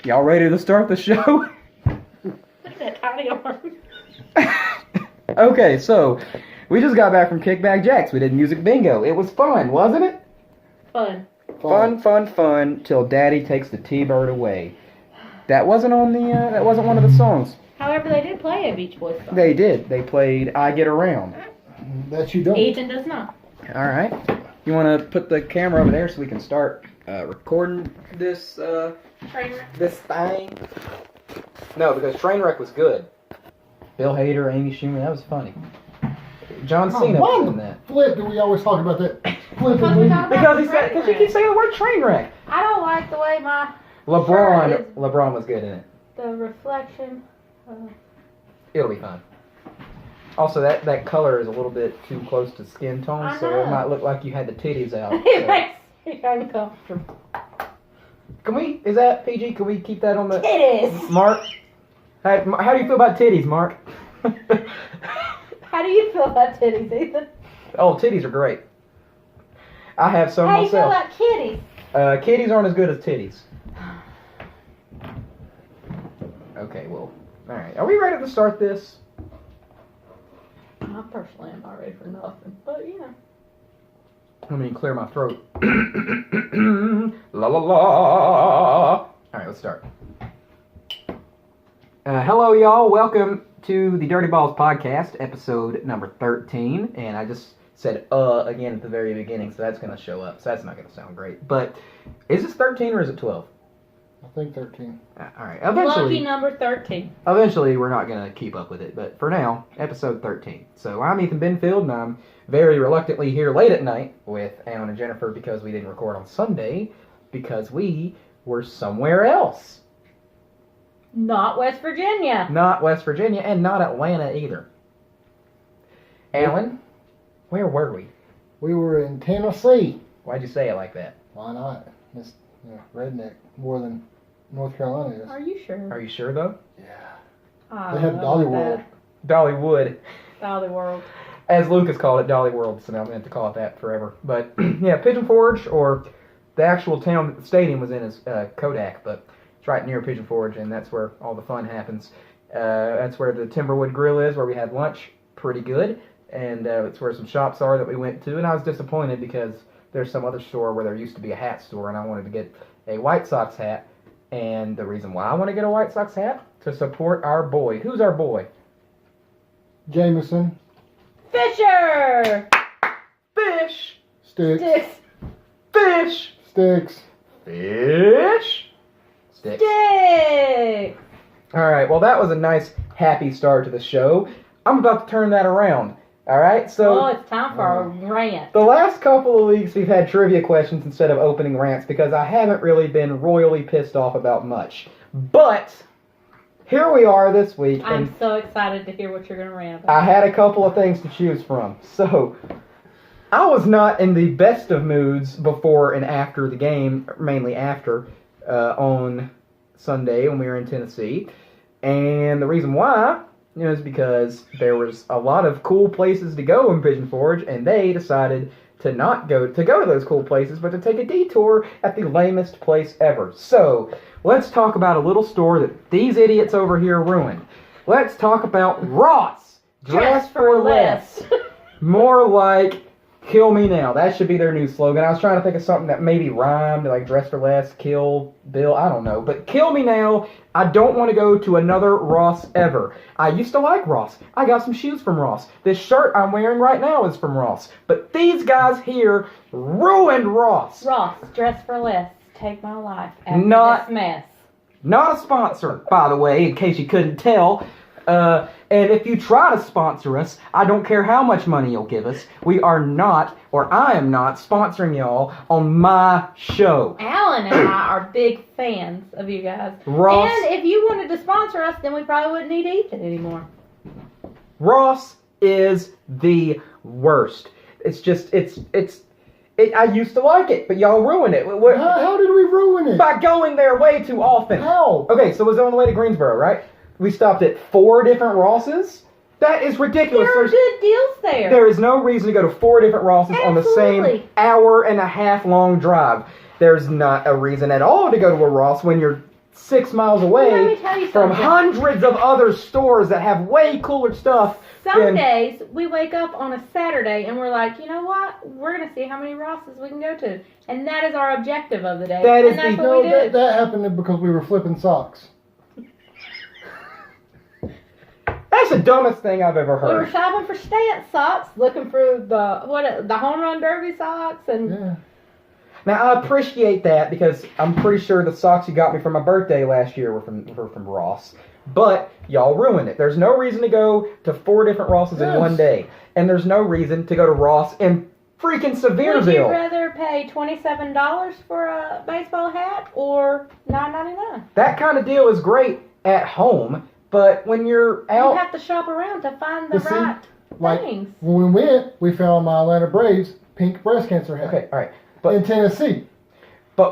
Y'all ready to start the show? Look at that tiny arm. Okay, so we just got back from Kickback Jacks. We did music bingo. It was fun, wasn't it? Fun. Fun, till Daddy takes the T-Bird away. That wasn't on the, that wasn't one of the songs. However, they did play a Beach Boys song. They did. They played I Get Around. That you don't. Ethan does not. Alright. You want to put the camera over there so we can start recording this, Trainer. this thing? No, because Trainwreck was good. Bill Hader, Amy Schumer, that was funny. John Cena was in that. Flip, do we always talk about that? Flip Because we talk about Because you keep saying the word Trainwreck. I don't like the way my LeBron was good in it. the reflection. It'll be fine. Also, that color is a little bit too close to skin tone, so it might look like you had the titties out. It So. makes me uncomfortable. Is that PG? Can we keep that on the... It is. Mark? How do you feel about titties, Mark? How do you feel about titties, Ethan? Oh, titties are great. I have some How do you feel myself. about kitties? Kitties aren't as good as titties. Okay, well, alright. Are we ready to start this? I personally am not ready for nothing, but you know. Let me clear my throat. La la la. Alright, let's start. Hello, y'all. Welcome to the Dirty Balls Podcast, episode number 13. And I just said again at the very beginning, so that's going to show up. So that's not going to sound great. But is this 13 or is it 12? I think 13. Alright, Lucky number 13. Eventually, we're not going to keep up with it. But for now, episode 13. So I'm Ethan Benfield, and I'm very reluctantly here late at night with Alan and Jennifer because we didn't record on Sunday because we were somewhere else. Not West Virginia. Not West Virginia, and not Atlanta either. Alan, where were we? We were in Tennessee. Why'd you say it like that? Why not? It's redneck more than North Carolina is. Are you sure? Are you sure, though? Yeah. They have Dolly World. Dollywood. Dolly World. As Lucas called it, Dolly World, so now I'm meant to call it that forever. But, yeah, Pigeon Forge, or the actual town that the stadium was in is Kodak, but it's right near Pigeon Forge, and that's where all the fun happens. That's where the Timberwood Grill is, where we had lunch. Pretty good. And it's where some shops are that we went to, and I was disappointed because there's some other store where there used to be a hat store, and I wanted to get a White Sox hat. And the reason why I want to get a White Sox hat? To support our boy. Who's our boy? Jameson. Fisher! Fish! Sticks. Sticks. Fish! Sticks. Fish! Sticks. Sticks! Alright, well that was a nice, happy start to the show. I'm about to turn that around. Alright, so... Oh, it's time for a rant. The last couple of weeks we've had trivia questions instead of opening rants because I haven't really been royally pissed off about much. But, here we are this week. I'm and so excited to hear what you're going to rant about. I had a couple of things to choose from. So, I was not in the best of moods before and after the game, mainly after, on Sunday when we were in Tennessee. And the reason why is because there was a lot of cool places to go in Pigeon Forge, and they decided to not go to those cool places, but to take a detour at the lamest place ever. So, let's talk about a little store that these idiots over here ruined. Let's talk about Ross. Dress for less. More like, kill me now. That should be their new slogan. I was trying to think of something that maybe rhymed, like dress for less, kill Bill, I don't know. But kill me now. I don't want to go to another Ross ever. I used to like Ross. I got some shoes from Ross. This shirt I'm wearing right now is from Ross. But these guys here ruined Ross. Ross, dress for less. Take my life after Not- this mess. Not a sponsor, by the way, in case you couldn't tell. And if you try to sponsor us, I don't care how much money you'll give us. We are not, or I am not, sponsoring y'all on my show. Alan and I are big fans of you guys. Ross. And if you wanted to sponsor us, then we probably wouldn't need Ethan anymore. Ross is the worst. It's just, I used to like it, but y'all ruined it. How did we ruin it? By going there way too often. How? Okay, so it was on the way to Greensboro, right? We stopped at 4 different Rosses? That is ridiculous. There are good deals there. There is no reason to go to 4 different Rosses on the same Absolutely. hour and a half long drive. There's not a reason at all to go to a Ross when you're 6 miles Let away me tell you from something. hundreds of other stores that have way cooler stuff. Some days we wake up on a Saturday and we're like, you know what? We're gonna see how many Rosses we can go to, and that is our objective of the day. That is and that's the- what No, we do. that happened because we were flipping socks. That's the dumbest thing I've ever We were heard. shopping for stance socks, looking for the home run derby socks, and Yeah. Now I appreciate that because I'm pretty sure the socks you got me for my birthday last year were from Ross. But y'all ruined it. There's no reason to go to 4 different Rosses in Yes. one day, and there's no reason to go to Ross in freaking would you Sevierville. rather pay $27 for a baseball hat or $9.99? That kind of deal is great at home, but when you're You out, have to shop around to find the But see, right Like things. when we went, we found my Atlanta Braves pink breast cancer hat okay, all right, but in Tennessee.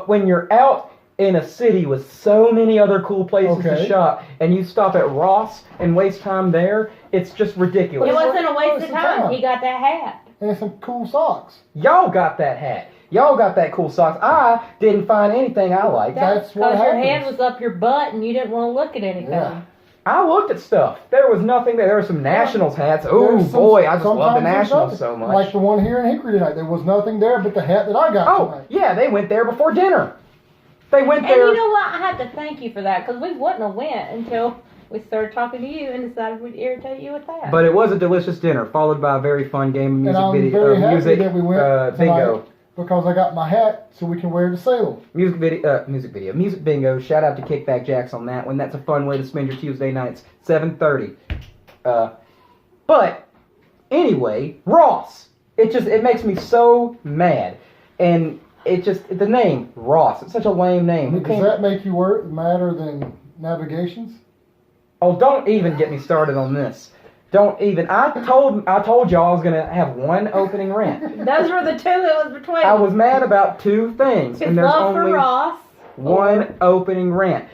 when you're out in a city with so many other cool places to Okay. shop, and you stop at Ross and waste time there, it's just ridiculous. It wasn't a waste Waste of of time. time. He got that hat. And some cool socks. Y'all got that hat. Y'all got that cool socks. I didn't find anything I liked. That's what because your happens. hand was up your butt and you didn't want to look at anything. Yeah. I looked at stuff. There was nothing there. There were some Nationals hats. Oh There's some- boy, I just love the sometimes there's Nationals nothing. so much. Like the one here in Hickory tonight. There was nothing there but the hat that I got Oh, tonight. yeah, they went there before dinner. They went And there. you know what? I have to thank you for that because we wouldn't have went until we started talking to you and decided we'd irritate you with that. But it was a delicious dinner, followed by a very fun game of music And I'm video. very happy Music that we went tonight bingo. because I got my hat so we can wear it to Salem. Music bingo. Shout out to Kickback Jacks on that one. That's a fun way to spend your Tuesday nights. 7:30. But anyway, Ross. It makes me so mad, and the name Ross. It's such a lame name. Who Does came- that make you work madder than navigations? Oh, don't even get me started on this. Don't even. I told y'all I was gonna have one opening rant. those were the two it was between. I was mad about 2 things, his and there's love for only Ross. one opening rant.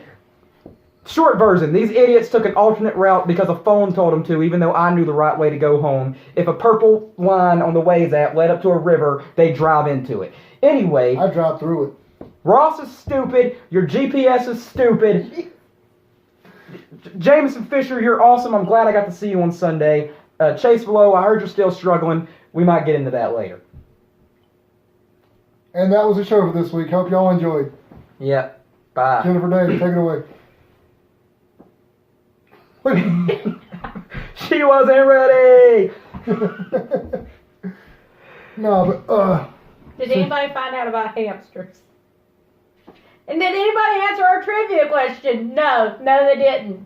Short version, these idiots took an alternate route because a phone told them to, even though I knew the right way to go home. If a purple line on the Waze app led up to a river, they drive into it. Anyway, I drive through it. Ross is stupid, your GPS is stupid. Jameson Fisher, you're awesome. I'm glad I got to see you on Sunday. Chase Below, I heard you're still struggling. We might get into that later. And that was the show for this week. Hope y'all enjoyed. Yeah, bye. Jennifer Davis, take it away. She wasn't ready. No, but Did anybody find out about hamsters? And did anybody answer our trivia question? No, they didn't.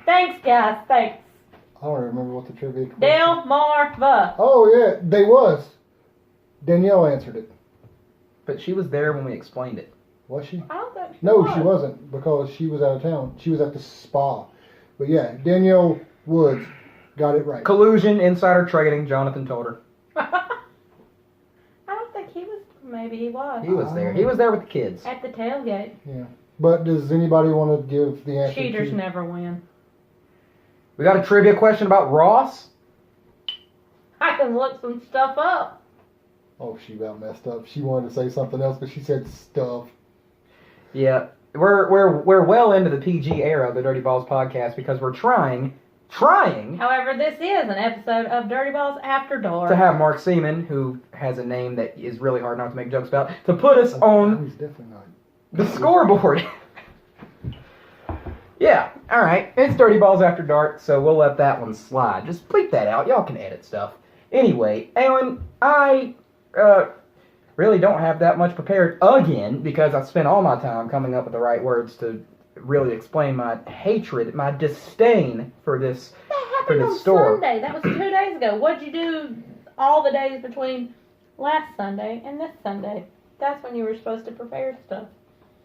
Thanks, guys. Thanks. I don't remember what the trivia question. Delmarva. Oh yeah, they was. Danielle answered it. But she was there when we explained it. Was she? I don't think she No, was. she wasn't because she was out of town. She was at the spa. But yeah, Danielle Woods got it right. Collusion, insider trading, Jonathan told her. I don't think he was. Maybe he was. He was there. He was there with the kids. At the tailgate. Yeah. But does anybody want to give the answer? Cheaters to... never win. We got a trivia question about Ross. I can look some stuff up. Oh, she about messed up. She wanted to say something else, but she said stuff. Yeah, we're well into the PG era of the Dirty Balls podcast because we're trying However, this is an episode of Dirty Balls After Dark. to have Mark Seaman, who has a name that is really hard not to make jokes about, to put us No, on he's definitely not. the scoreboard. Yeah, all right. It's Dirty Balls After Dark, so we'll let that one slide. Just bleep that out. Y'all can edit stuff. Anyway, Alan, I really don't have that much prepared again because I spent all my time coming up with the right words to really explain my hatred, my disdain for this. That happened For the on store. Sunday. That was 2 days ago. What'd you do all the days between last Sunday and this Sunday? That's when you were supposed to prepare stuff.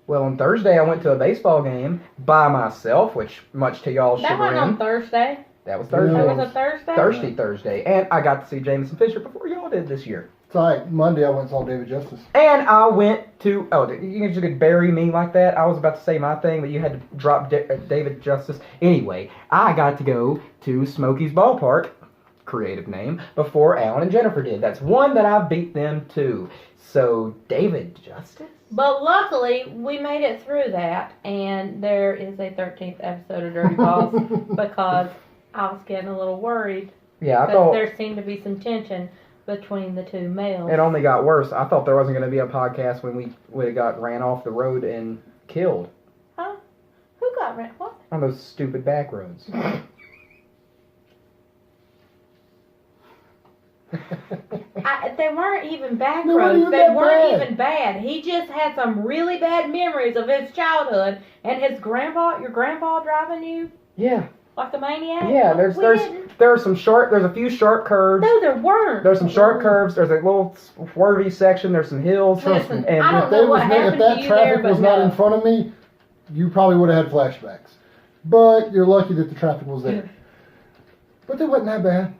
Well, on Thursday I went to a baseball game by myself, which much to y'all's That wasn't on chagrin. Thursday. That was Yeah. Thursday. That was a Thursday? Thursday. And I got to see Jameson Fisher before y'all did this year. It's alright. Monday I went and saw David Justice. And I went to, you just could bury me like that. I was about to say my thing, but you had to drop David Justice. Anyway, I got to go to Smokey's Ballpark creative name, before Alan and Jennifer did. That's one that I beat them to. So, David Justice? But luckily, we made it through that, and there is a 13th episode of Dirty Balls because I was getting a little worried. Yeah, I Because thought there seemed to be some tension between the two males. it only got worse. I thought there wasn't going to be a podcast when we got ran off the road and killed Huh? Who got ran? What? on those stupid back roads. They weren't even back They weren't roads. even They that weren't bad. even bad. He just had some really bad memories of his childhood and his grandpa, your grandpa driving you Yeah, like a maniac. yeah. We didn't. There's a few sharp curves. No, there weren't. There's some sharp curves. There's a little swervy section. There's some hills. Trust Listen, me. and I don't If, know what if happened that to you traffic there, but was not no. in front of me, you probably would have had flashbacks. But you're lucky that the traffic was there. But it wasn't that bad.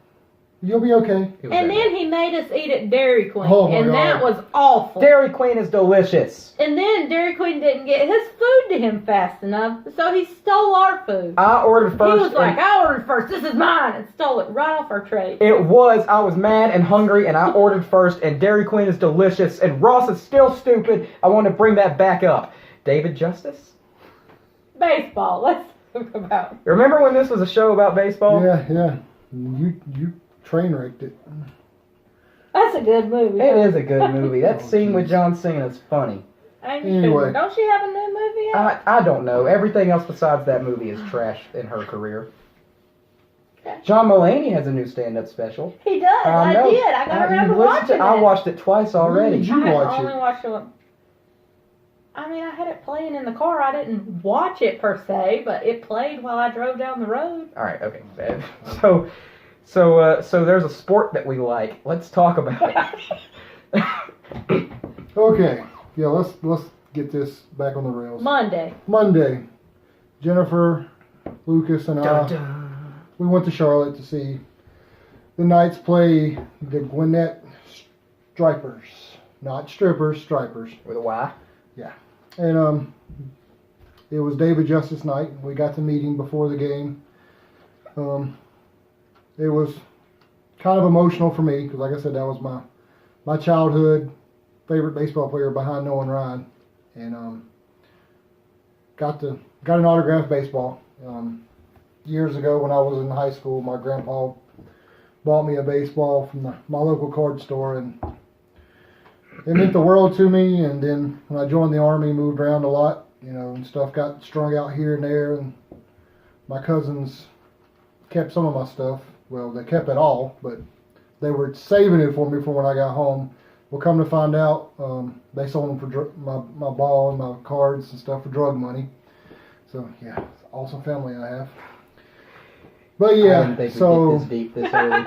You'll be okay. It was And that then he made us eat at Dairy Queen, Oh, my and that God. was awful. Dairy Queen is delicious. And then Dairy Queen didn't get his food to him fast enough, so he stole our food. I ordered first. He was like, and I ordered first, this is mine, and stole it right off our tray. I was mad and hungry, and I ordered first. And Dairy Queen is delicious, and Ross is still stupid. I want to bring that back up. David Justice. Baseball, let's talk about. Remember when this was a show about baseball? Yeah. You train wrecked it. That's a good movie. It is a good movie. That Oh, scene with geez. John Cena is funny. Anyway. Don't she have a new movie out? I don't know. Everything else besides that movie is trash in her career. Okay. John Mulaney has a new stand-up special. He does. I know. did. I got around to you listened watching it. I watched it twice already. Did you I watch only it? watched it. I mean, I had it playing in the car. I didn't watch it per se, but it played while I drove down the road. All right. Okay. So there's a sport that we like. Let's talk about it. Okay. Yeah, let's get this back on the rails. Monday. Monday. Jennifer, Lucas, and I, Dun, dun. we went to Charlotte to see the Knights play the Gwinnett Stripers. Not strippers, stripers. With a Y. And it was David Justice night. We got to meet him before the game. It was kind of emotional for me because, like I said, that was my childhood favorite baseball player behind Nolan Ryan, and got an autographed baseball. Years ago when I was in high school, my grandpa bought me a baseball from my local card store, and it meant the world to me. And then when I joined the Army, moved around a lot, and stuff got strung out here and there, and my cousins kept some of my stuff. Well, they kept it all, but they were saving it for me for when I got home. Well, come to find out, they sold them for my ball and my cards and stuff for drug money. So, yeah, it's an awesome family I have. But, I yeah, didn't think so, we'd get this deep this early.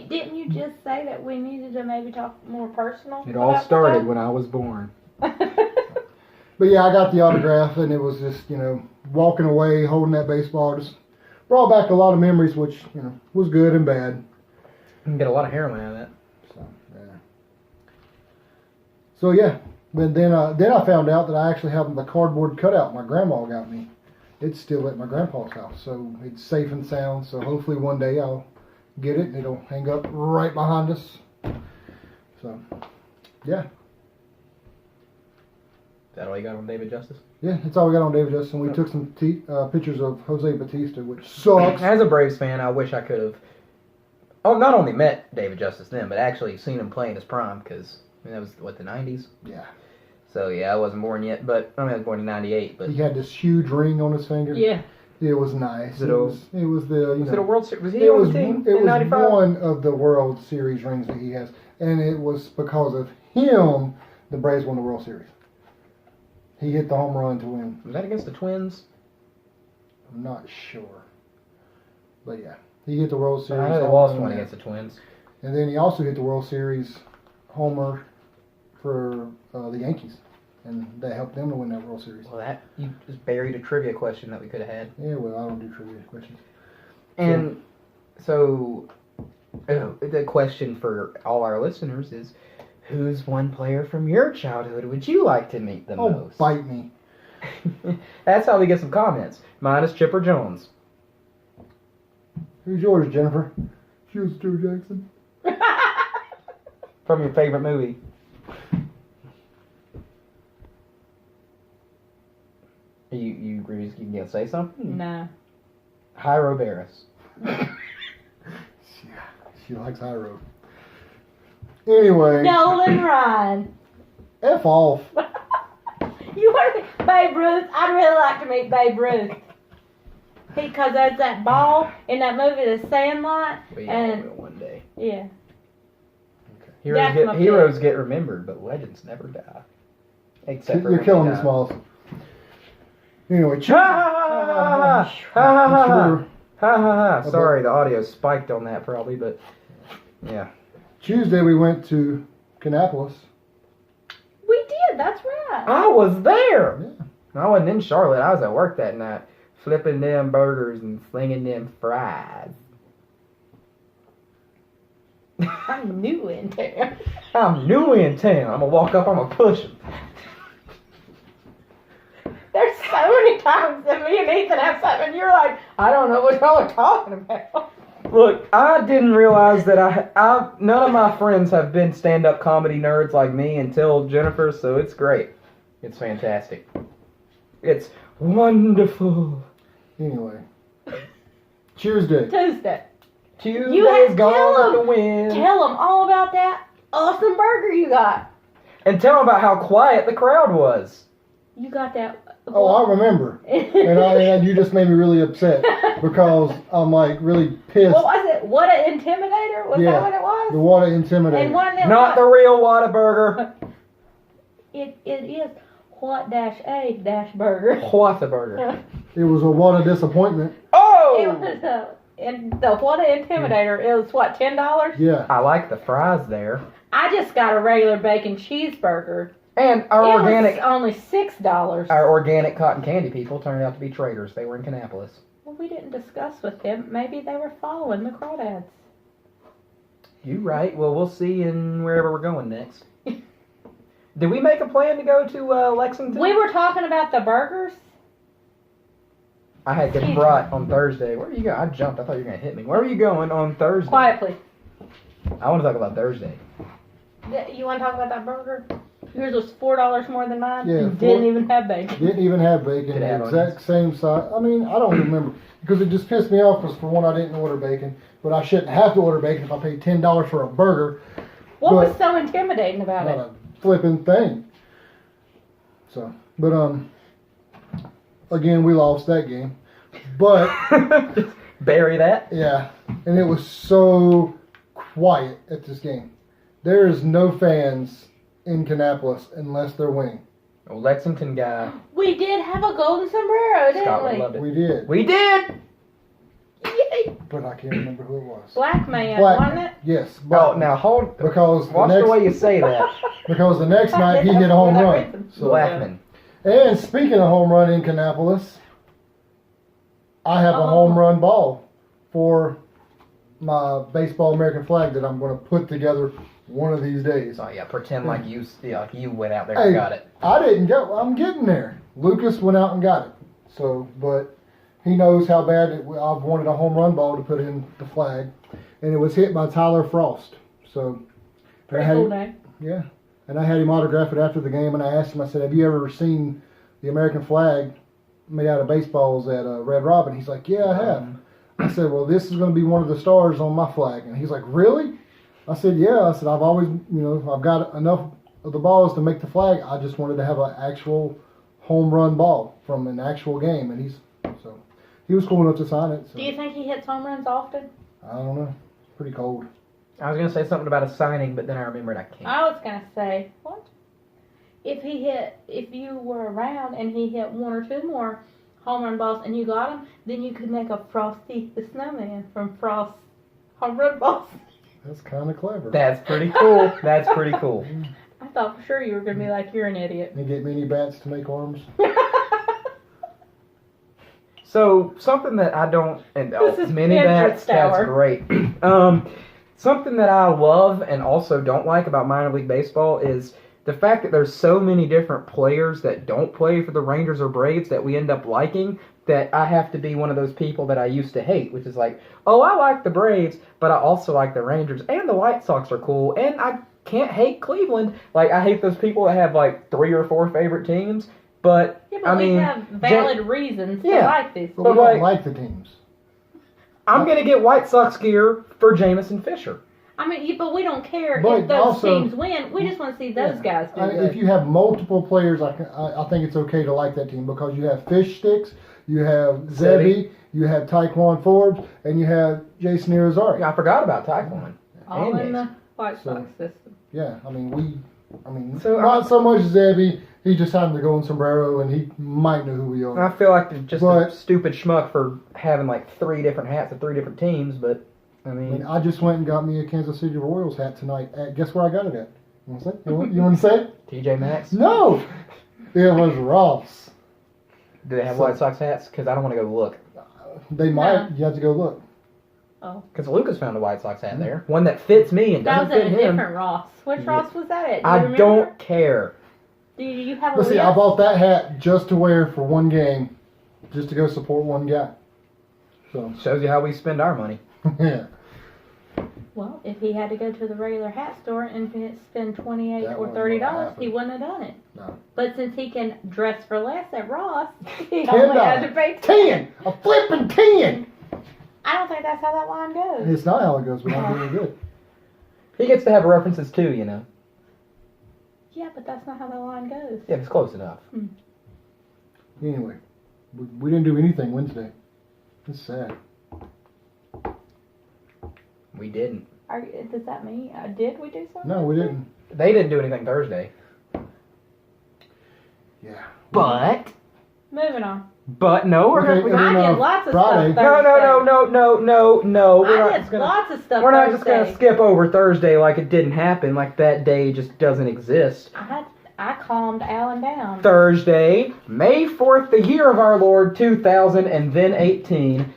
Didn't you just say that we needed to maybe talk more personal? It all about started stuff? when I was born. But, yeah, I got the autograph, and it was just, walking away, holding that baseball, just brought back a lot of memories, which, was good and bad. You can get a lot of heroin out of that. So yeah, but then I found out that I actually have the cardboard cutout my grandma got me. It's still at my grandpa's house, so it's safe and sound. So hopefully one day I'll get it and it'll hang up right behind us. So yeah, Is that all you got on David Justice? yeah, that's all we got on David Justin. We took some pictures of Jose Batista, which sucks. As a Braves fan, I wish I could have. Oh, not only met David Justice then, but actually seen him play in his prime because that was the 90s. Yeah, So yeah, I wasn't born yet, but I was born in '98. But he had this huge ring on his finger. Yeah. It was nice. It was the was it a World Series? Was he It on was the team it in was '95? one of the World Series rings that he has, and it was because of him the Braves won the World Series. He hit the home run to win. Was that against the Twins? I'm not sure, but yeah, he hit the World Series. I know they home lost run one there. against the Twins. And then he also hit the World Series homer for the Yankees, and that helped them to win that World Series. Well, that you just buried a trivia question that we could have had. Yeah, well, I don't do trivia questions. And so, the question for all our listeners is, who's one player from your childhood would you like to meet the Oh, most? bite me. That's how we get some comments. Mine is Chipper Jones. Who's yours, Jennifer? She was Joe Jackson. From your favorite movie. You gonna say something? No. Hyro Barris. She likes high road. Anyway. Nolan Ryan. F off. You want to meet Babe Ruth? I'd really like to meet Babe Ruth. Because there's that ball in that movie, The Sandlot. We and will one day. yeah. Heroes get remembered, but legends never die. Except for You're killing me, Smalls. Anyway, Sorry, the audio spiked on that probably, but yeah. Tuesday we went to Kannapolis. We did, that's right. I was there. Yeah. I wasn't in Charlotte. I was at work that night, flipping them burgers and slinging them fries. I'm new in town. I'm new in town. I'm gonna walk up. I'm gonna push him. There's so many times that me and Ethan have something, and you're like, I don't know what y'all are talking about. Look, I didn't realize that none of my friends have been stand-up comedy nerds like me until Jennifer, so it's great. It's fantastic. It's wonderful. Anyway. Tuesday. Tuesday's gone with the wind. Tell them all about that awesome burger you got. And tell them about how quiet the crowd was. You got that. Oh, I remember. and you just made me really upset because I'm like really pissed. What was it? What an Intimidator? Was that what it was? The Water Intimidator. And one that Not the real Whataburger. It is what-a-burger. Whataburger. It was a Water Disappointment. Oh! It was and the What an Intimidator. It was what, $10? Yeah. I like the fries there. I just got a regular bacon cheeseburger. And our it organic, was only $6. our organic cotton candy people turned out to be traitors. They were in Kannapolis. Well, we didn't discuss with them. Maybe they were following the crawdads. You right. Well, we'll see in wherever we're going next. Did we make a plan to go to Lexington? We were talking about the burgers. I had them brought on Thursday. Where are you going? I jumped. I thought you were going to hit me. Where are you going on Thursday? Quiet, please. I want to talk about Thursday. You want to talk about that burger? Yours was $4 more than mine. Yeah, Didn't even have bacon. Didn't even have bacon. Did it have The exact same size. I mean, I don't even remember. Because it just pissed me off because for one, I didn't order bacon. But I shouldn't have to order bacon if I paid $10 for a burger. What was so intimidating about Not it? a flipping thing. So, but again, we lost that game. But Just bury that. yeah, and it was so quiet at this game. There is no fans in Kannapolis unless they're winning. A Lexington guy. We did have a golden sombrero, Scott would didn't love it. We did, We did. Yay! but I can't remember who it was. Black man, Black wasn't man. it? Yes, Oh, but now hold. because Watch the way you say that. because the next night he hit a home run. So, Blackman. and speaking of home run in Kannapolis, I have a home run ball for my baseball American flag that I'm going to put together one of these days. So yeah, pretend like you went out there Hey, and got it. I didn't go. I'm getting there. Lucas went out and got it. So, but he knows how bad I've wanted a home run ball to put in the flag, and it was hit by Tyler Frost. So, Pretty cool name. yeah, and I had him autograph it after the game, and I asked him. I said, "Have you ever seen the American flag made out of baseballs at Red Robin?" He's like, "Yeah, I have." I said, "Well, this is going to be one of the stars on my flag," and he's like, "Really?" I said, "Yeah." I said, "I've always, I've got enough of the balls to make the flag. I just wanted to have an actual home run ball from an actual game," and he was cool enough to sign it. So. Do you think he hits home runs often? I don't know. It's pretty cold. I was gonna say something about a signing, but then I remembered I can't. I was gonna say, what? If you were around and he hit one or two more home run balls and you got him, then you could make a Frosty the Snowman from Frost's home run balls. That's kind of clever. That's pretty cool. That's pretty cool. I thought for sure you were gonna be like, you're an idiot. And get mini bats to make arms. So something that I don't, and This is mini Pinterest that's hour. great. Something that I love and also don't like about minor league baseball is the fact that there's so many different players that don't play for the Rangers or Braves that we end up liking, that I have to be one of those people that I used to hate, which is like, oh, I like the Braves, but I also like the Rangers, and the White Sox are cool, and I can't hate Cleveland. Like, I hate those people that have like 3 or 4 favorite teams, but, Yeah, but we have valid reasons to like these. But we But don't like the teams. I'm going to get White Sox gear for Jamison Fisher. I mean, but we don't care But if those also- teams win. We just want to see those guys do good. If you have multiple players, I think it's okay to like that team because you have Fish Sticks, you have Zebby, you have Taekwon Forbes, and you have Jason Irizarry. I forgot about Taekwon. All in And the White Sox So- system. Yeah, I mean, So, not so much Zebby. He just happened to go in sombrero, and he might know who we are. I feel like just a But- stupid schmuck for having like 3 different hats of 3 different teams, but I mean, I just went and got me a Kansas City Royals hat tonight. Guess where I got it at? You want to say? You want to say it? TJ Maxx. No! It was Ross. Do they have White Sox hats? Because I don't want to go look. They might. No. You have to go look. Oh, Because Lucas found a White Sox hat there, one that fits me and that doesn't was at fit a him. different Ross. Which Yeah. Ross was that at? Do you I remember? don't care. Do you have a But see, list? I bought that hat just to wear for one game, just to go support one guy. So, Shows you how we spend our money. yeah. Well, if he had to go to the regular hat store and spend $28 That or wasn't $30, gonna happen. he wouldn't have done it. No. But since he can dress for less at Ross, he $10. only had to pay 10! A flipping 10! I don't think that's how that line goes. It's not how it goes, but I'm doing good. He gets to have references too, you know. Yeah, but that's not how that line goes. Yeah, it's close enough. Anyway, we didn't do anything Wednesday. It's sad. We didn't. Does that mean, did we do something? No, we didn't. They didn't do anything Thursday. Yeah. Moving on. But no, we're Okay, not. and then, I did lots of Friday. stuff No, Thursday. no. We're I not did just gonna. lots of stuff We're not Thursday. just gonna skip over Thursday like it didn't happen. Like that day just doesn't exist. I calmed Alan down. Thursday, May 4th, the year of our Lord 2018.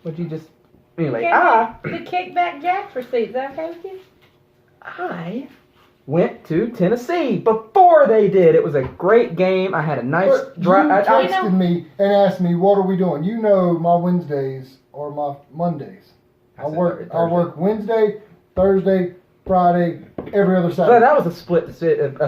Would you just anyway? The kickback Jacks receipt. Is that okay with you? I went to Tennessee before they did. It was a great game. I had a nice But you drive. texted me and asked me, what are we doing? You know my Wednesdays or my Mondays. I said work Thursday. Wednesday, Thursday, Friday, every other So Saturday. that was a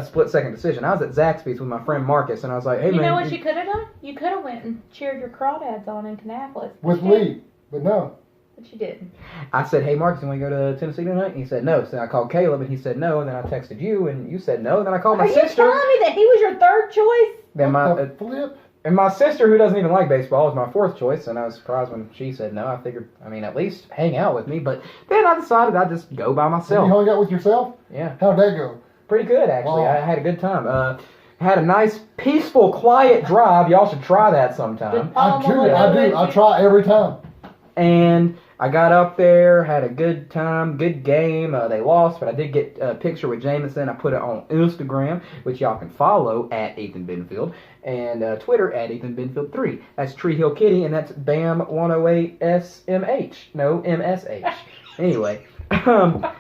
split second decision. I was at Zaxby's with my friend Marcus, and I was like, "Hey You man, know what you could have done? You could have went and cheered your crawdads on in Kannapolis. With Lee. But no. But you didn't. I said, "Hey Marcus, you want to go to Tennessee tonight?" And he said no. So I called Caleb, and he said no. And then I texted you, and you said no. And then I called Are my you sister. telling me that he was your third choice? Then What my the flip? and my sister, who doesn't even like baseball, was my 4th choice. And I was surprised when she said no. I figured, I mean, at least hang out with me. But then I decided I'd just go by You myself. hung out with yourself? Yeah. How'd that go? Pretty good, actually. Wow. I had a good time. Had a nice, peaceful, quiet drive. Y'all should try that sometime. I do. I try every time. And I got up there, had a good time, good game. They lost, but I did get a picture with Jameson. I put it on Instagram, which y'all can follow at Ethan Benfield, and Twitter at Ethan Benfield 3. That's Tree Hill Kitty, and that's Bam108SMH. No, MSH. Anyway. I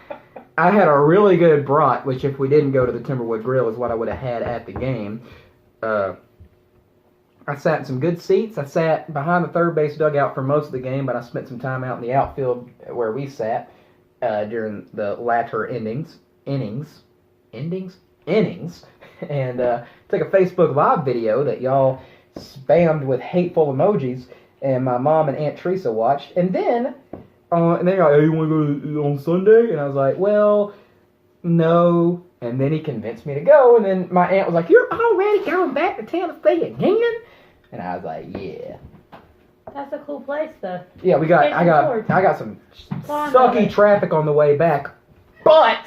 had a really good brat, which if we didn't go to the Timberwood Grill is what I would have had at the game. I sat in some good seats. I sat behind the third base dugout for most of the game, but I spent some time out in the outfield where we sat during the latter innings, and took a Facebook Live video that y'all spammed with hateful emojis, and my mom and Aunt Teresa watched, and then they're like, "Hey, you want to go on Sunday?" And I was like, "Well, no." And then he convinced me to go, and then my aunt was like, "You're already going back to Tennessee again?" And I was like, "Yeah." That's a cool place, though. Yeah, I got some Fun, sucky right? traffic on the way back, but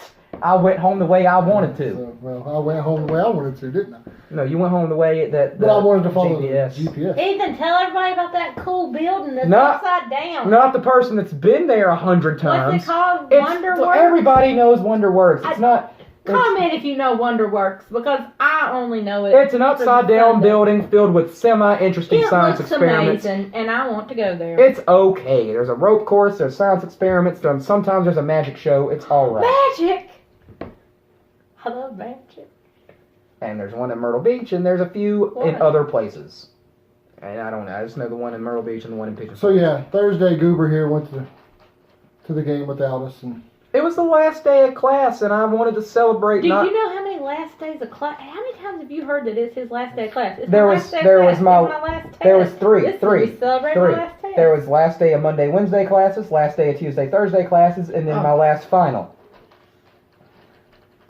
I went home the way I wanted to. So, well, I went home the way I wanted to, didn't I? No, you went home the way that But I wanted to follow GPS. the GPS. Ethan, tell everybody about that cool building that's Not- upside down. Not the person that's been there 100 times. What's it called? It's, Wonderworks? everybody knows Wonderworks. It's not. Comment if you know Wonderworks, because I only know it. It's an upside down Sunday. building filled with semi-interesting It science looks experiments. amazing, and I want to go there. It's okay. There's a rope course, there's science experiments, sometimes there's a magic show. It's alright. Magic! I love Magic. And there's one in Myrtle Beach, and there's a few in What? other places. And I don't know. I just know the one in Myrtle Beach and the one in Pigeon So Forge. yeah, Thursday Goober here went to the game without us, and It was the last day of class, and I wanted to celebrate. Do not you know how many last days of class? How many times have you heard that it's his last day of class? It's There my was- last day of there class. was my- It's last test. there was three. We celebrate Three. my last test. There was last day of Monday, Wednesday classes, last day of Tuesday, Thursday classes, and then my last final.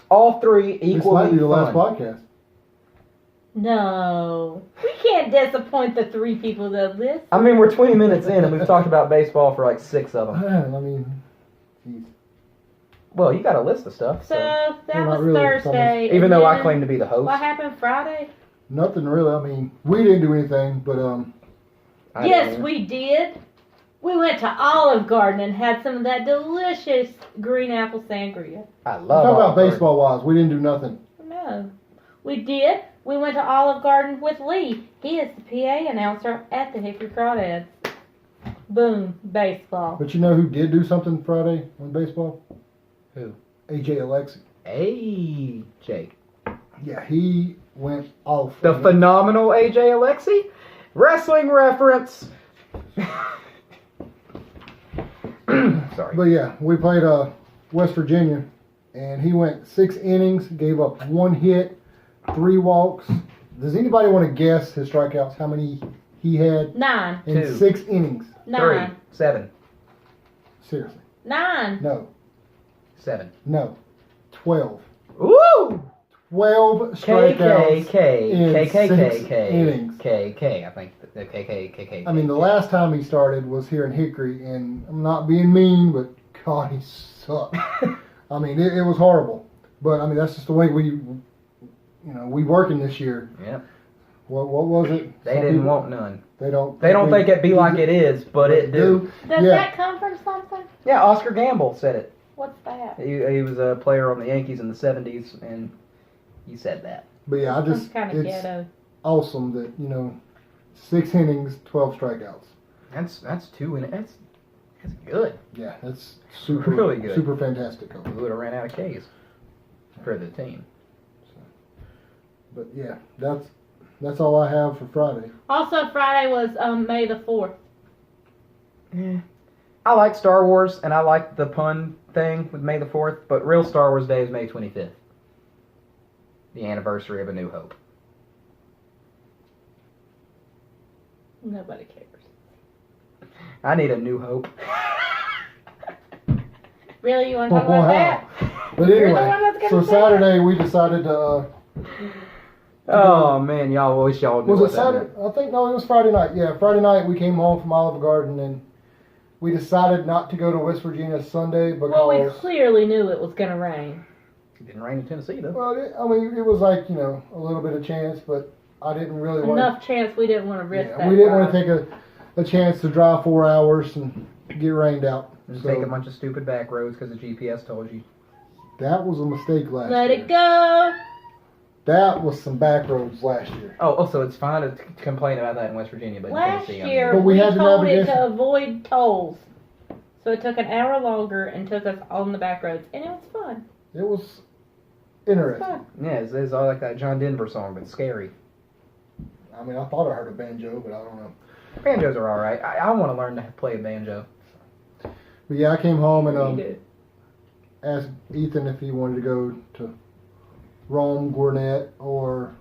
All three this might equally be the last fun. podcast. No, we can't disappoint the 3 people that listen. I mean, we're 20 minutes in, and we've talked about baseball for like 6 of them. I mean, geez. Well, you got a list of stuff. So So. that Well, not was really. Thursday. Even and though I then claim to be the host. What happened Friday? Nothing really. I mean, we didn't do anything, but I Yes, didn't. we did. We went to Olive Garden and had some of that delicious green apple sangria. I talk love about Olive Garden. baseball wise. We didn't do nothing. No. We did. We went to Olive Garden with Lee. He is the PA announcer at the Hickory Crawdads. Boom. Baseball. But you know who did do something Friday on baseball? Who? AJ Alexi. Hey, Jake. Yeah, he went off. The phenomenal AJ Alexi? Wrestling reference. Sorry. But yeah, we played West Virginia, and he went 6 innings, gave up 1 hit, 3 walks. Does anybody want to guess his strikeouts? How many he had 9. in 2. 6 innings? 9. 3. 7. Seriously, 9. no, 7. no, 12. Ooh! 12 strikeouts. KKK. in 6 KKK. innings. KK. I think the KKK. I mean, the last time he started was here in Hickory, and I'm not being mean, but God, he sucked. I mean, it was horrible. But I mean, that's just the way we working this year. Yep. What was it? They Some didn't people- want none. They don't. They don't think it be like it is, but it do. Does Yeah. that come from something? Yeah, Oscar Gamble said it. What's that? He was a player on the Yankees in the 70s, and he said that. But yeah, That's kind of it's ghetto. awesome that 6 innings, 12 strikeouts. That's 2 in it. That's good. Yeah, that's super Really good. super fantastic. Coach. We would have ran out of K's for the team. But yeah, that's all I have for Friday. Also, Friday was May the 4th. Yeah. I like Star Wars, and I like the pun thing with May the 4th, but real Star Wars Day is May 25th. The anniversary of A New Hope. Nobody cares. I need a new hope. Really, you want to talk about that? But You're the anyway, one that's gonna so say Saturday we decided to. Oh, man, y'all wish y'all knew Was what it that Saturday? I think no, it was Friday night. Yeah, Friday night we came home from Olive Garden and we decided not to go to West Virginia Sunday because. Well, we clearly knew it was going to rain. It didn't rain in Tennessee, though. Well, I mean, it was like a little bit of chance, but I didn't really want. Enough chance we didn't want to risk that. We didn't want drive. to take a chance to drive 4 hours and get rained out. Just So take a bunch of stupid back roads because the GPS told you. that was a mistake last Let year. it go. That was some back roads last year. Oh, so it's fine to complain about that in West Virginia, but in Last Tennessee, year, But we we had to told it navigation. to avoid tolls. So it took an hour longer and took us on the back roads. And it was fun. It was It was interesting. fun. Yeah, it's all like that John Denver song, but scary. I mean, I thought I heard a banjo, but I don't know. Banjos are alright. I want to learn to play a banjo. But yeah, I came home and You did. asked Ethan if he wanted to go to Rome, Gwinnett, or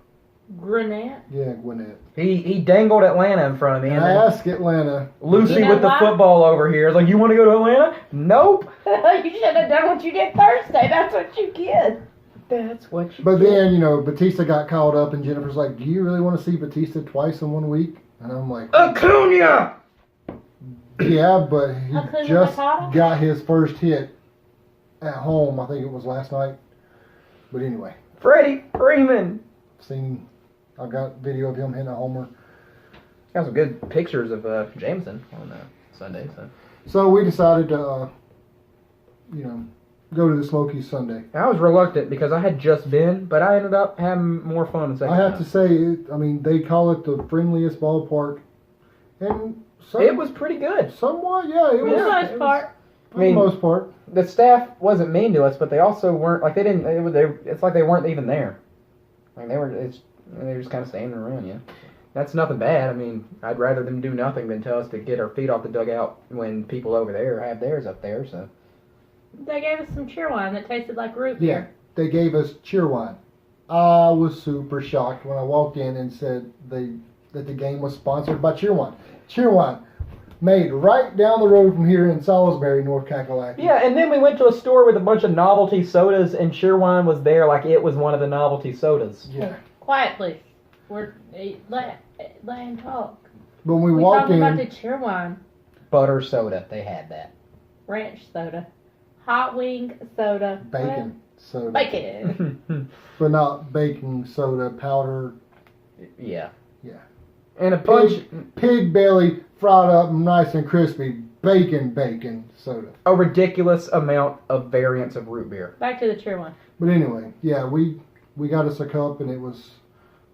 Grenade. Gwinnett. He dangled Atlanta in front of me, And and I then asked Atlanta. Lucy You know with the why? football over here is like, you want to go to Atlanta? Nope. You should have done what you did Thursday. That's what you did. That's what you But get. then, Batista got called up, and Jennifer's like, "Do you really want to see Batista twice in 1 week?" And I'm like, Acuna! "Yeah, but he Acuna just Matata? got his first hit at home. I think it was last night." But anyway, Freddie Freeman. I got video of him hitting a homer. Got some good pictures of Jameson on Sunday. So we decided to, go to the Smokies Sunday. I was reluctant because I had just been, but I ended up having more fun the second I have time. to say, they call it the friendliest ballpark, and It was pretty good. somewhat, yeah, it For was. the most it was- part. For the most part. The staff wasn't mean to us, but they also weren't like they didn't. It's like they weren't even there. Like they were just kind of standing around. Yeah, that's nothing bad. I mean, I'd rather them do nothing than tell us to get our feet off the dugout when people over there have theirs up there. So They gave us some cheer wine that tasted like root Yeah, beer. they gave us cheer wine. I was super shocked when I walked in and said that the game was sponsored by cheer wine. Cheer wine, made right down the road from here in Salisbury, North Kakalaki. yeah, and then we went to a store with a bunch of novelty sodas, and Cheerwine was there like it was one of the novelty sodas. Yeah. Quiet, please. Let him talk. When we We walk talking about in, the cheer wine, Butter soda, they had that. ranch soda, hot wing soda, bacon soda. bacon. But not baking soda, powder. Yeah. Yeah. And a bunch, Pig belly, fried up, nice and crispy. Bacon soda. a ridiculous amount of variants of root beer. Back to the cheer wine. But anyway, yeah, we got us a cup and it was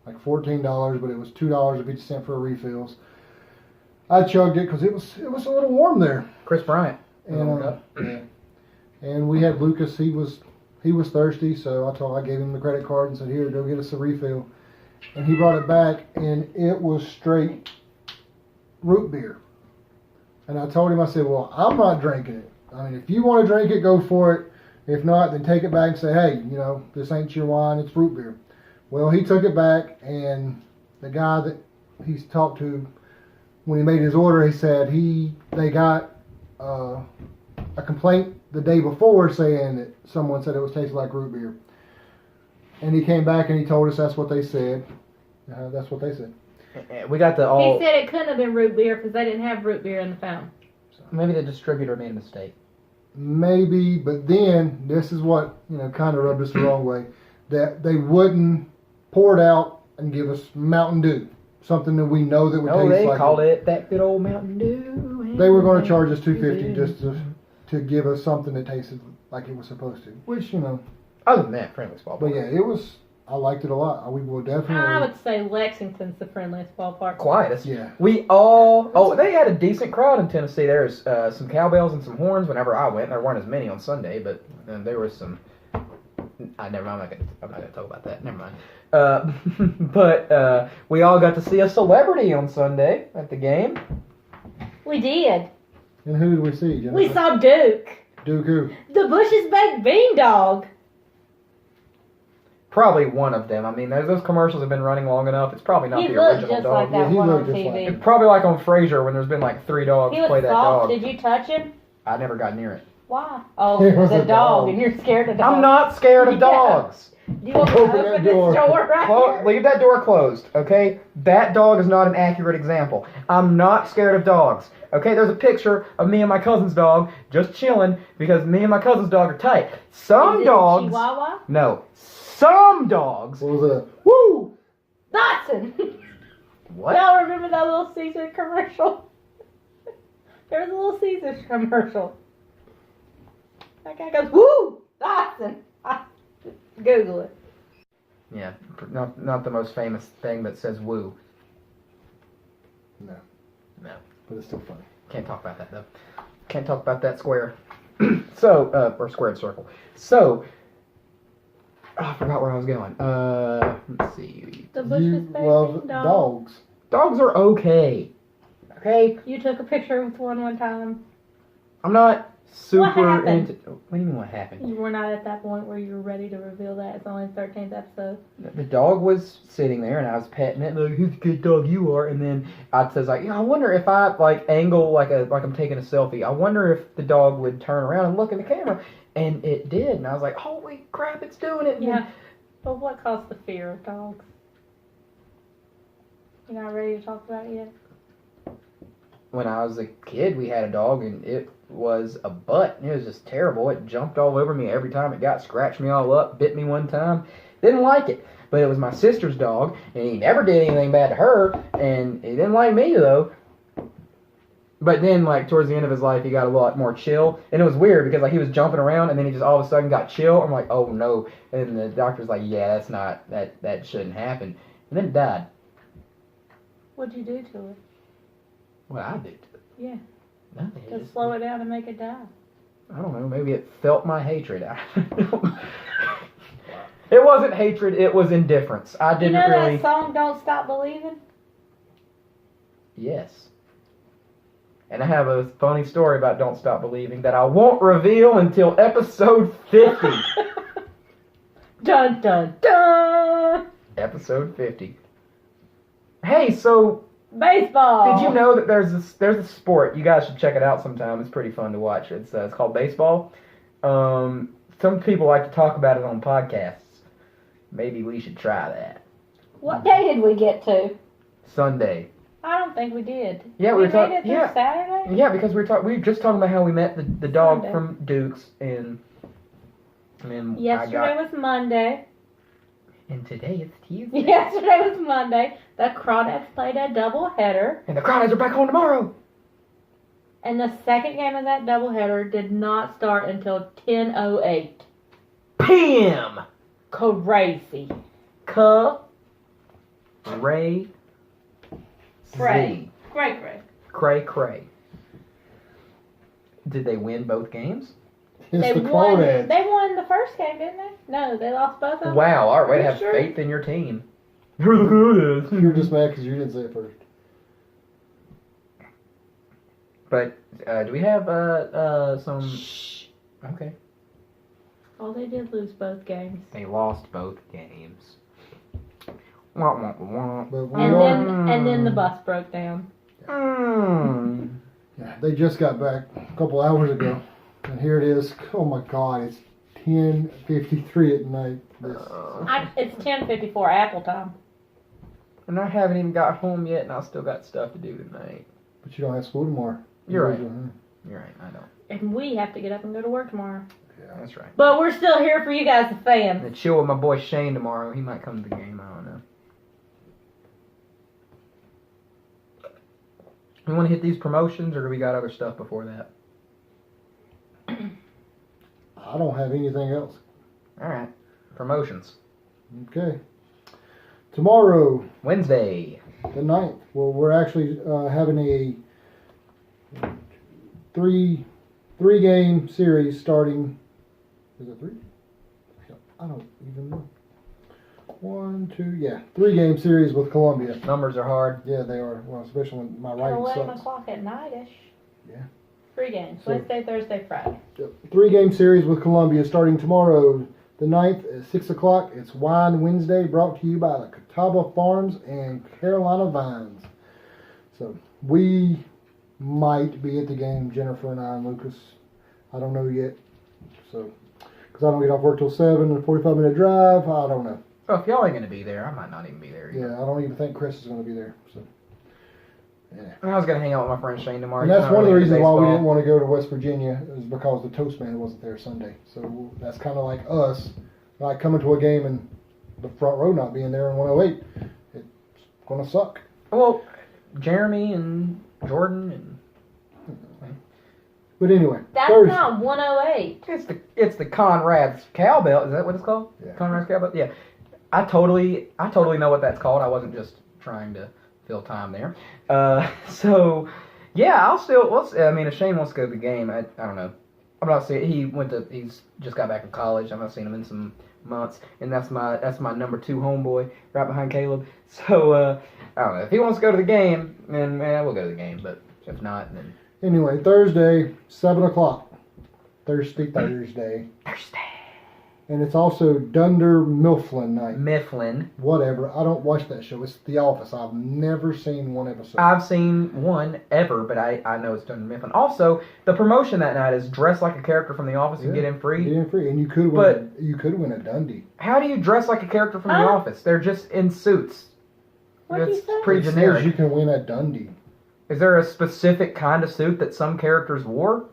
like $14, but it was $2.50 for refills. I chugged it because it was a little warm there. Chris Bryant. And yeah. And we had Lucas. He was thirsty, so I gave him the credit card and said, "Here, go get us a refill." And he brought it back, and it was straight root beer. And I told him, I said, "Well, I'm not drinking it. I mean, if you want to drink it, go for it. If not, then take it back and say, hey, this ain't your wine, it's root beer." Well, he took it back, and the guy that he's talked to, when he made his order, he said they got a complaint the day before saying that someone said it was tasting like root beer. And he came back and he told us that's what they said. That's what they said. We got the all. He said it couldn't have been root beer because they didn't have root beer in the fountain. Maybe the distributor made a mistake. Maybe, but then this is what kind of rubbed us the wrong way, that they wouldn't pour it out and give us Mountain Dew, something that we know that would No, taste they like called it that good old Mountain Dew. They were going to charge us $2.50 just to give us something that tasted like it was supposed to, which Other than that, friendly small. But yeah, I liked it a lot. We will definitely. I would say Lexington's the friendliest ballpark. Quietest. Yeah. They had a decent crowd in Tennessee. There's some cowbells and some horns whenever I went. There weren't as many on Sunday, but there was some. Never mind. I'm not gonna talk about that. Never mind. But we all got to see a celebrity on Sunday at the game. We did. And who did we see, Jennifer? We saw Duke. Duke who? The Bush's Baked Bean Dog. Probably one of them. I mean, those commercials have been running long enough. It's probably not He the looked original just dog. like that Yeah, he one on looked just like TV. It's probably like on Frasier when there's been like 3 dogs He was play that soft. dog. Did you touch him? I never got near it. Why? Oh, It was the a dog, dog. and you're scared of dogs. I'm not scared of Yeah. dogs. Do you want me to Open open that this door. door right here? Leave that door closed, okay? That dog is not an accurate example. I'm not scared of dogs. Okay, there's a picture of me and my cousin's dog just chilling because me and my cousin's dog are tight. Some Is it dogs... a Chihuahua? No. Some dogs... What was that? Woo! Dotson! What? Y'all remember that little Caesar commercial? There was a little Caesar commercial. That guy goes, woo! Dotson! Google it. Yeah, not the most famous thing that says woo. No. No. But it's still funny. Can't talk about that, though. Can't talk about that square. So, or squared circle. So... I forgot where I was going. Let's see. The Bush's You Baked love Bean Dog. dogs. Dogs are okay. Okay? You took a picture with one time. I'm not super happened? into... What do you mean what happened? You were not at that point where you were ready to reveal that. It's only the 13th episode. The dog was sitting there, and I was petting it, like, who's a good dog you are? And then I says, like, I wonder if I, angle like I'm taking a selfie. I wonder if the dog would turn around and look in the camera. And it did. And I was like, holy crap, it's doing it. And Yeah. But what caused the fear of dogs? You're not ready to talk about it yet? When I was a kid, we had a dog, and it was a butt. It was just terrible. It jumped all over me every time it got, scratched me all up, bit me one time. Didn't like it. But it was my sister's dog, and he never did anything bad to her, and he didn't like me, though. But then, towards the end of his life, he got a lot more chill. And it was weird, because, he was jumping around, and then he just all of a sudden got chill. I'm like, oh, no. And the doctor's like, yeah, that's not, that shouldn't happen. And then it died. What'd you do to it? What I did to it? Yeah. Nothing. To slow it down and make it die. I don't know. Maybe it felt my hatred. It wasn't hatred. It was indifference. I didn't You know really. that song, Don't Stop Believing? Yes. And I have a funny story about Don't Stop Believing that I won't reveal until episode 50. Dun, dun, dun! Episode 50. Hey, so Baseball! did you know that there's a sport? You guys should check it out sometime. It's pretty fun to watch. It's called baseball. Some people like to talk about it on podcasts. Maybe we should try that. What day did we get to? Then I don't think we did. Yeah, we we were talking. made it through Yeah, Saturday? yeah, because we were just talking about how we met the dog Sunday. from Duke's and then Yesterday was Monday. and today it's Tuesday. Yesterday was Monday. The Crawdads played a doubleheader. And the Crawdads are back on tomorrow. And the second game of that doubleheader did not start until 10:08. PM. Crazy. Ray. Cray. Z. Cray. Cray. Did they win both games? It's They the won. Crawdads. They won the first game, didn't they? No, they lost both of them. Wow, all right, way to Are you have sure? faith in your team. But You're just mad because you didn't say it first. do we have some? Shh. Okay. Oh, they did lose both games. They lost both games. Wah, wah, wah. But we And are, then the bus broke down. yeah, they just got back a couple hours ago. And here it is. Oh my God, it's 10:53 at night. It's 10:54 Apple time. And I haven't even got home yet, and I still got stuff to do tonight. But you don't have school tomorrow. You're right. Mhm. You're right, I know. And we have to get up and go to work tomorrow. Yeah. That's right. But we're still here for you guys, the fans. And chill with my boy Shane tomorrow. He might come to the game. I don't know. We want to hit these promotions, or do we got other stuff before that? I don't have anything else. All right. Promotions. Okay. Tomorrow, Wednesday. the 9th, well, we're actually having a three game series starting. Is it 3? I don't even know. 1, 2, yeah, 3 game series with Columbia. Numbers are hard. Yeah, they are. Well, especially when my At writing 11 sucks. o'clock at night-ish. Yeah. 3 games. So- Wednesday, Thursday, Friday. 3 game series with Columbia starting tomorrow, the 9th at 6 o'clock. It's Wine Wednesday, brought to you by the Catawba Farms and Carolina Vines. So we might be at the game, Jennifer and I and Lucas. I don't know yet. So, because I don't get off work till 7, a 45-minute drive. I don't know. Well, if y'all ain't going to be there, I might not even be there. Either. Yeah, I don't even think Chris is going to be there. So, yeah. I was going to hang out with my friend Shane tomorrow. And He's that's not one of the really into reasons why we baseball. didn't want to go to West Virginia, is because the Toastman wasn't there Sunday. So that's kind of like us, like coming to a game and the front row not being there in 108. It's going to suck. Well, Jeremy and Jordan and But anyway, That's Thursday. not 108. it's the Conrad's Cowbell. Is that what it's called? Yeah. Conrad's Cowbell. Yeah. I totally know what that's called. I wasn't just trying to fill time there. So yeah, if Shane wants to go to the game, I don't know. I'm not saying he's just got back from college. I've not seen him in some months, and that's my number 2 homeboy right behind Caleb. So I don't know if he wants to go to the game, then we'll go to the game. But if not, then Anyway, Thursday, 7 o'clock. Thursday. And it's also Dunder Mifflin night. Mifflin. Whatever. I don't watch that show. It's The Office. I've never seen one episode. I've seen one ever, but I know it's Dunder Mifflin. Also, the promotion that night is dress like a character from The Office and get in free. Get in free. And you could win a Dundee. How do you dress like a character from The Huh? Office? They're just in suits. What'd you It's say? pretty It says generic. you can win a Dundee. Is there a specific kind of suit that some characters wore?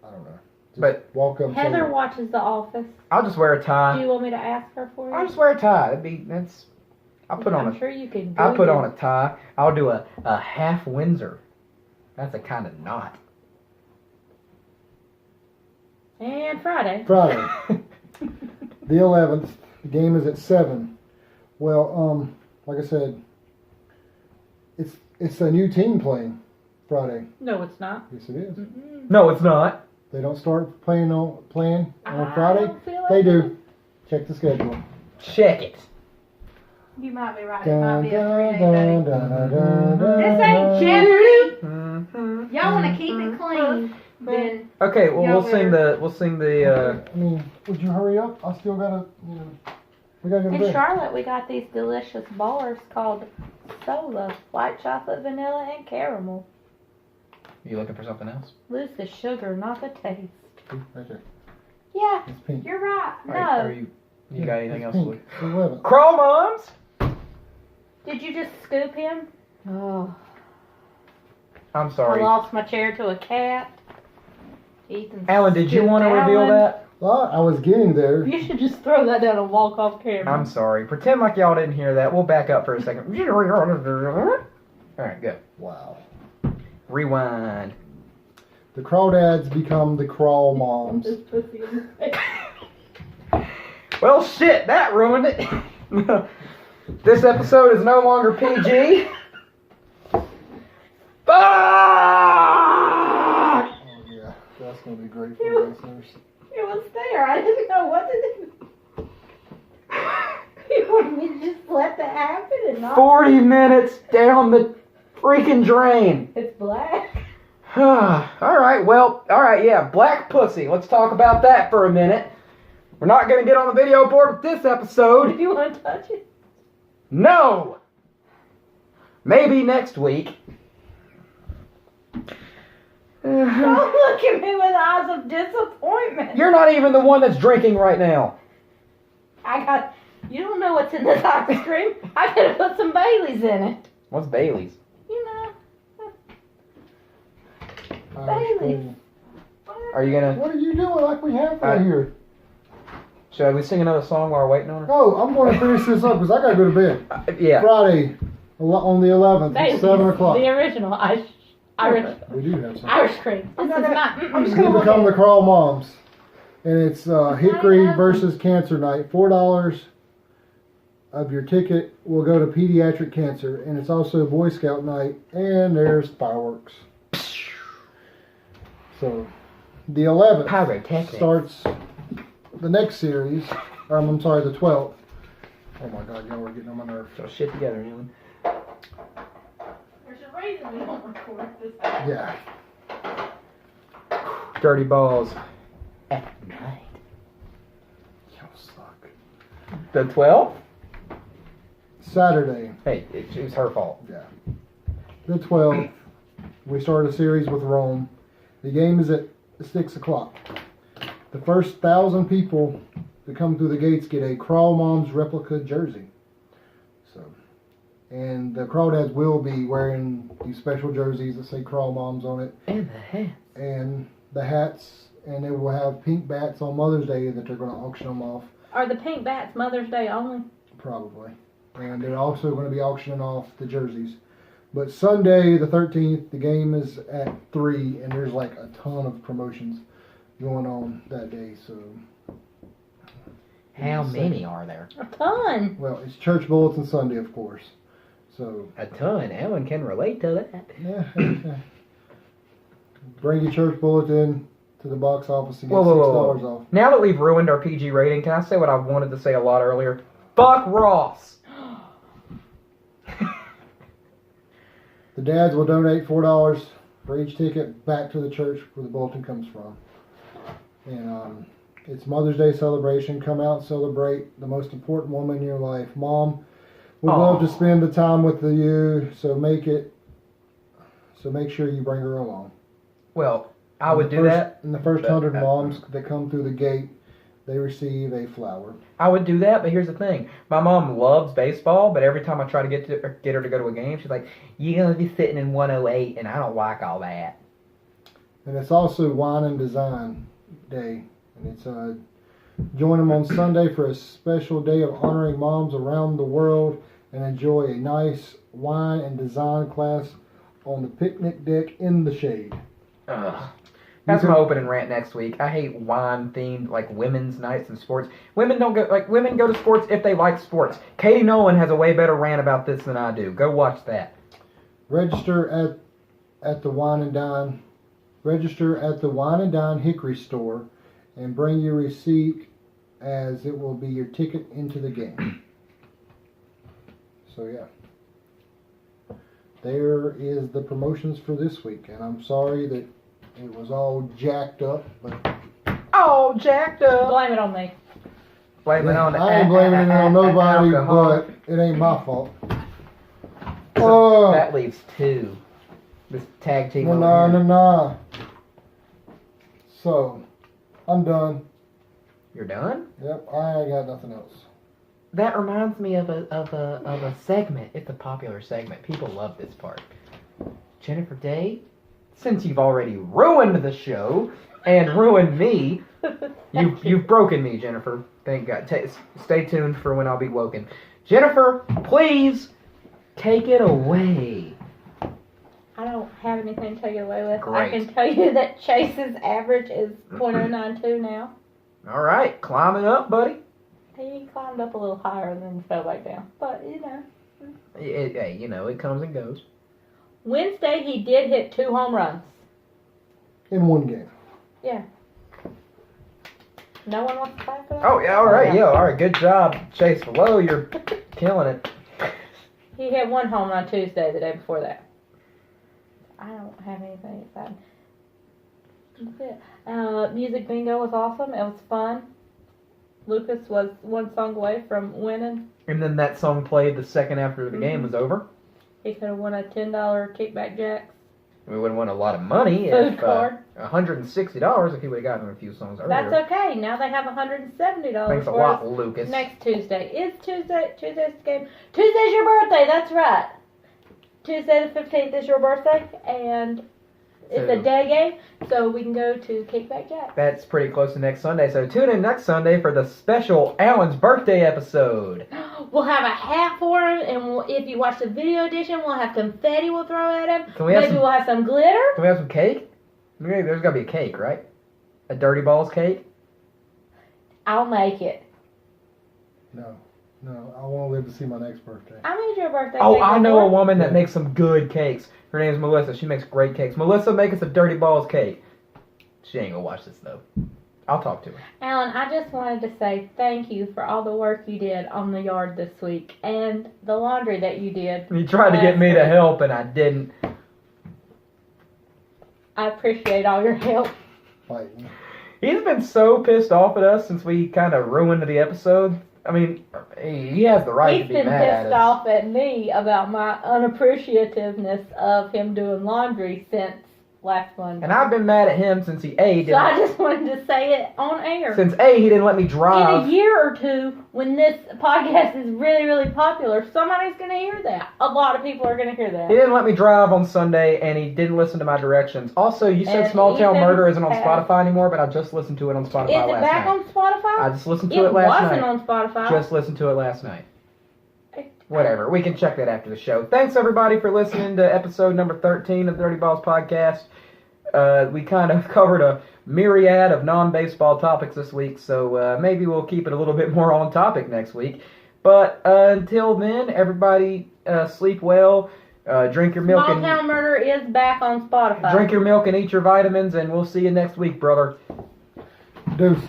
I don't know. Just But- walk up. Heather watches The Office. I'll just wear a Do tie. you want me to ask her for you? I'll just wear a tie. I'll put on I'm sure you can. I'll put Google. on a tie. I'll do a half Windsor. That's a kind of knot. And Friday. Friday, the 11th. The game is at 7. Well, like I said, it's a new team playing Friday. No, it's not. Yes, it is. Mm-mm. No, it's not. They don't start playing on I Friday. don't feel They like do. Check the schedule. Check it. You might be right. It might Dun, be a dun, 3-day dun, thing. dun, dun, dun, This ain't dun. Jeopardy. Y'all want to keep it clean, then Okay, well Y'all we'll sing the I mean, would you hurry up? I still gotta, we gotta go to in bed. Charlotte we got these delicious bars called Sola, white chocolate, vanilla, and caramel. You looking for something else? Lose the sugar, not the taste. Right there. Yeah, It's pink. you're right. No. Are you got anything It's else? pink. It's 11. Crawl moms. Did you just scoop him? Oh. I'm I sorry. lost my chair to a cat. Ethan Alan, did you scooped want to reveal Alan. that? Well, I was getting there. You should just throw that down and walk off camera. I'm sorry. Pretend like y'all didn't hear that. We'll back up for a second. Alright, go. Wow. Rewind. The crawdads become the crawl moms. This pussy in the face. Well, shit, that ruined it. This episode is no longer PG. Fuck! Oh yeah, that's gonna be great for the listeners. It was there. I didn't know what to do. You wanted me to just let that happen and not. 40 minutes down the freaking drain. It's black. Alright, well, alright, yeah, black pussy. Let's talk about that for a minute. We're not gonna get on the video board with this episode. Do you want to touch it? No! Maybe next week. Don't look at me with eyes of disappointment. You're not even the one that's drinking right now. You don't know what's in this ice cream. I could have put some Baileys in it. What's Bailey's? You know. Irish Bailey. cream. Are you gonna... What are you doing like we have right here? Should we sing another song while we're waiting on her? No, I'm going to finish this up because I gotta go to bed. Yeah. Friday, on the 11th, Baileys. at 7 o'clock. The original Irish We do have some. Irish cream. This is not. I'm just We gonna become the crawl moms, and it's Hickory versus Cancer Night. $4 of your ticket will go to pediatric cancer, and it's also Boy Scout night, and there's fireworks. So, the 11th Pyrotechnics. starts the next series. I'm sorry, the 12th. Oh my God, y'all are getting on my nerves. So shit together, Alan. There's a reason we don't record this. Yeah. Dirty balls. At night. Y'all suck. The 12th? Saturday, Hey, it was her fault. yeah. The 12th, we start a series with Rome. The game is at 6 o'clock. The first 1,000 people that come through the gates get a Crawl Moms replica jersey. So, and the Crawdads will be wearing these special jerseys that say Crawl Moms on it. And the hat. And the hats, and they will have pink bats on Mother's Day that they're going to auction them off, Are the pink bats Mother's Day only? probably. And they're also going to be auctioning off the jerseys. But Sunday, the 13th, the game is at 3, and there's like a ton of promotions going on that day. So, How many are there? A ton. well, it's Church Bulletin Sunday, of course. So, A ton. Alan can relate to that. yeah. Bring your Church Bulletin to the box office and get Whoa, whoa, whoa, $6 off. Now that we've ruined our PG rating, can I say what I wanted to say a lot earlier? Fuck Ross! The dads will donate $4 for each ticket back to the church where the bulletin comes from. And it's Mother's Day celebration. Come out and celebrate the most important woman in your life. Mom would love to spend the time with you, so make sure you bring her along. Well, I would do that. And the first but- 100 moms that come through the gate, they receive a flower. I would do that, but here's the thing. My mom loves baseball, but every time I try to get her to go to a game, she's like, you're going to be sitting in 108, and I don't like all that. And it's also Wine and Design Day. And it's join them on Sunday for a special day of honoring moms around the world and enjoy a nice wine and design class on the picnic deck in the shade. Ugh. That's my opening rant next week. I hate wine-themed, like, women's nights and sports. Women go to sports if they like sports. Katie Nolan has a way better rant about this than I do. Go watch that. Register at the Wine and Dine register at the Wine and Dine Hickory store and bring your receipt, as it will be your ticket into the game. So yeah. There is the promotions for this week, and I'm sorry that it was all jacked up, but Oh, jacked up. Blame it on me. Blame it on the I ain't blaming it on nobody, alcohol. but it ain't my fault. So that leaves 2. This tag team over here. Nah. So, I'm done. You're done? Yep, I ain't got nothing else. That reminds me of a segment. It's a popular segment. People love this part. Jennifer Day, since you've already ruined the show and ruined me, you've broken me, Jennifer. Thank God. Stay tuned for when I'll be woken. Jennifer, please take it away. I don't have anything to take it away with. Great. I can tell you that Chase's average is .092 now. All right, climbing up, buddy. He climbed up a little higher and then fell back down. But, you know. Hey, you know, it comes and goes. Wednesday, he did hit 2 home runs. In one game. Yeah. No one wants to fight for that? Oh, yeah, all right. Yeah, all right. Good job, Chase Below. You're killing it. He hit 1 home run Tuesday, the day before that. I don't have anything exciting. That's it. Music bingo was awesome. It was fun. Lucas was 1 song away from winning. And then that song played the second after the game was over. He could have won a $10 kickback jacks. We would have won a lot of money. Food If, card. $160 if he would have gotten a few songs earlier. That's okay. Now they have $170 Thanks a for lot, us Lucas. next Tuesday. Is Tuesday's the game? Tuesday's your birthday. That's right. Tuesday the 15th is your birthday, and it's a So- day game, so we can go to Kickback Jack. That's pretty close to next Sunday, so tune in next Sunday for the special Alan's birthday episode. We'll have a hat for him, and if you watch the video edition, we'll have confetti we'll throw at him. Can we have Maybe some- we'll have some glitter. Can we have some cake? There's got to be a cake, right? A Dirty Balls cake? I'll make it. No, I want to live to see my next birthday. I made your birthday Oh, cake I know a before. woman that makes some good cakes. Her name's Melissa. She makes great cakes. Melissa, make us a Dirty Balls cake. She ain't gonna watch this, though. I'll talk to her. Alan, I just wanted to say thank you for all the work you did on the yard this week and the laundry that you did. You tried to get me to help, and I didn't. I appreciate all your help. Fighting. He's been so pissed off at us since we kind of ruined the episode. I mean, he has the right He's to be been mad at pissed us. off at me about my unappreciativeness of him doing laundry since last Monday. And I've been mad at him since he A, So I didn't, just wanted to say it on air. since A, he didn't let me In drive. a year or two, when this podcast is really, really popular, somebody's going to hear that. A lot of people are going to hear that. He didn't let me drive on Sunday, and he didn't listen to my directions. Also, you said And Small Town even Murder isn't on has- Spotify anymore, but I just listened to it on Spotify Is it last back night. on Spotify? I just listened to it last wasn't night. on Spotify. Just listened to it last night. Whatever. We can check that after the show. Thanks, everybody, for listening to episode number 13 of Dirty Balls Podcast. We kind of covered a myriad of non-baseball topics this week, so maybe we'll keep it a little bit more on topic next week. But until then, everybody sleep well, drink your milk Small Town Murder is back on Spotify. drink your milk and eat your vitamins, and we'll see you next week, brother. Deuces.